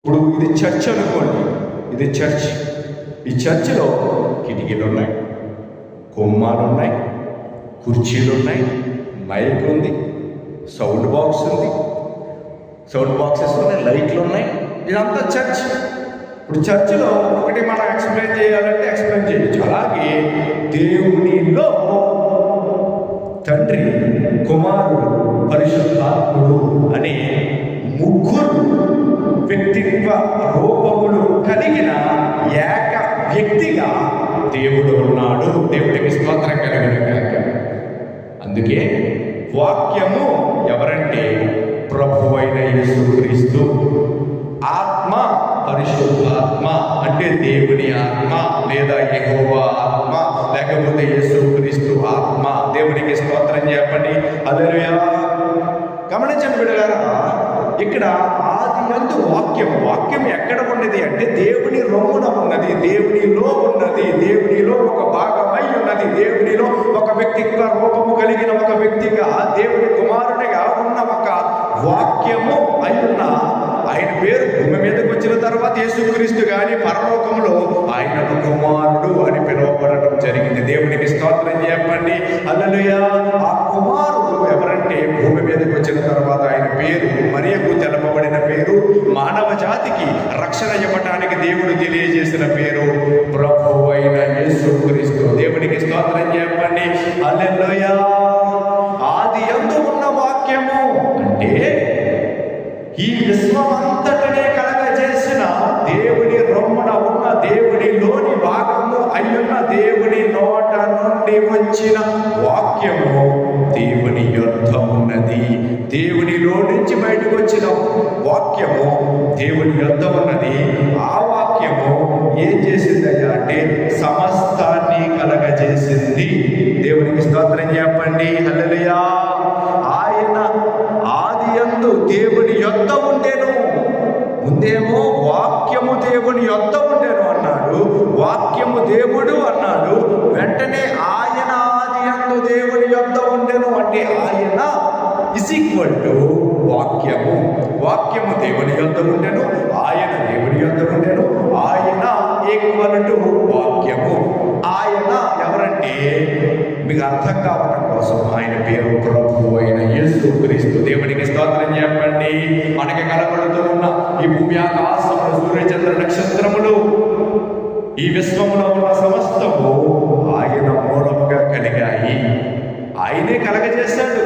ఇప్పుడు ఇది చర్చ్ అనుకోండి, ఇది చర్చ్. ఈ చర్చిలో కిటికీలు ఉన్నాయి, కొమ్మాలు ఉన్నాయి, కుర్చీలు ఉన్నాయి, మైక్ ఉంది, సౌండ్ బాక్స్ ఉంది, సౌండ్ బాక్సెస్ ఉన్నాయి, లైట్లు ఉన్నాయి. ఇదంతా చర్చ్. ఇప్పుడు చర్చిలో ఒకటి మనం ఎక్స్ప్లెయిన్ చేయాలంటే ఎక్స్ప్లెయిన్ చేయొచ్చు. అలాగే దేవునిలో తండ్రి, కుమారుడు, పరిశుద్ధాత్ముడు అనే ముగ్గురు వ్యక్తిత్వ రూపములు కలిగిన ఏక వ్యక్తిగా దేవుడు ఉన్నాడు. దేవుడికి స్తోత్రం కలిగిన. అందుకే వాక్యము ఎవరంటే ప్రభువైన యేసుక్రీస్తు. ఆత్మ పరిశుద్ధాత్మ అంటే దేవుని ఆత్మ లేదా యెహోవా ఆత్మ లేకపోతే యేసుక్రీస్తు ఆత్మ. దేవునికి స్తోత్రం చెప్పండి. హల్లెలూయా. గమనించండి బిడ్డలారా, ఇక్కడ ఆది యందు వాక్యం. వాక్యం ఎక్కడ ఉన్నది అంటే దేవుని రొమ్మున ఉన్నది, దేవునిలో ఉన్నది, దేవునిలో ఒక భాగమై ఉన్నది, దేవునిలో ఒక వ్యక్తిత్వ రూపము కలిగిన ఒక వ్యక్తిగా దేవుని కుమారునిగా ఉన్న ఒక వాక్యము అయిన ఆయన పేరు భూమి మీదకి వచ్చిన తర్వాత యేసుక్రీస్తు గాని పరలోకంలో ఆయనకు కుమారుడు అని పిలువబడటం జరిగింది. దేవునికి స్తోత్రం చెప్పండి. హల్లెలూయా. ఆ కుమారుడు ఎవరంటే భూమి మీదకి వచ్చిన తర్వాత ఆయన పేరు మరియకు తెలపబడిన పేరు, మానవ జాతికి రక్షణ ఇవ్వటానికి దేవుడు తెలియజేసిన పేరు ప్రభువైన యేసుక్రీస్తు. దేవునికి స్తోత్రం చెప్పండి. హల్లెలూయా. ఆది యందు ఉన్న వాక్యము అంటే ఈ విశ్వమంతటినే కలగజేసిన దేవుని రొమ్మున ఉన్న దేవునిలోని భాగము అయ్యున్న దేవుని నోట నుండి వచ్చిన వాక్యము దేవుని యొద్ద ఉన్నది. దేవునిలో నుంచి బయటకు వచ్చిన వాక్యము దేవుని యొద్ద ఉన్నది. ఆ వాక్యము ఏం చేసిందయ్యా అంటే సమస్తాన్ని కలగజేసింది. దేవునికి స్తోత్రం చెప్పండి. హల్లెలూయా. ఆయన ఆది యందు దేవుని యొద్ద ఉండెను. ముందేమో వాక్యము దేవుని యొద్ద ఉండెను అన్నాడు, వాక్యము దేవుడు అన్నాడు. వెంటనే ఆయన ఆది యందు దేవుని యొద్ద ఉండెను అంటే ఆయన ఇస్ ఈక్వల్ టు వాక్యము. వాక్యము దేవుని యొద్ద ఉండెను, ఆయన దేవుని యొద్ద ఉండెను, ఆయన ఈక్వల్ టు వాక్యము. ఆయన ఎవరంటే మీకు అర్థం కావడం కోసం ఆయన పేరు ప్రభు అయిన యేసుక్రీస్తు. దేవునికి స్తోత్రం చెప్పండి. మనకి కనబడుతూ ఉన్న ఈ భూమి ఆకాశములు, సూర్యచంద్ర నక్షత్రములు, ఈ విశ్వములో ఉన్న సమస్తము ఆయన మూలముగా కలిగాయి. ఆయనే కలగజేశాడు.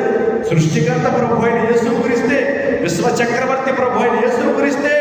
సృష్టికర్త ప్రభు అయిన యేసుక్రీస్తే, విశ్వ చక్రవర్తి ప్రభు అయిన యేసుక్రీస్తే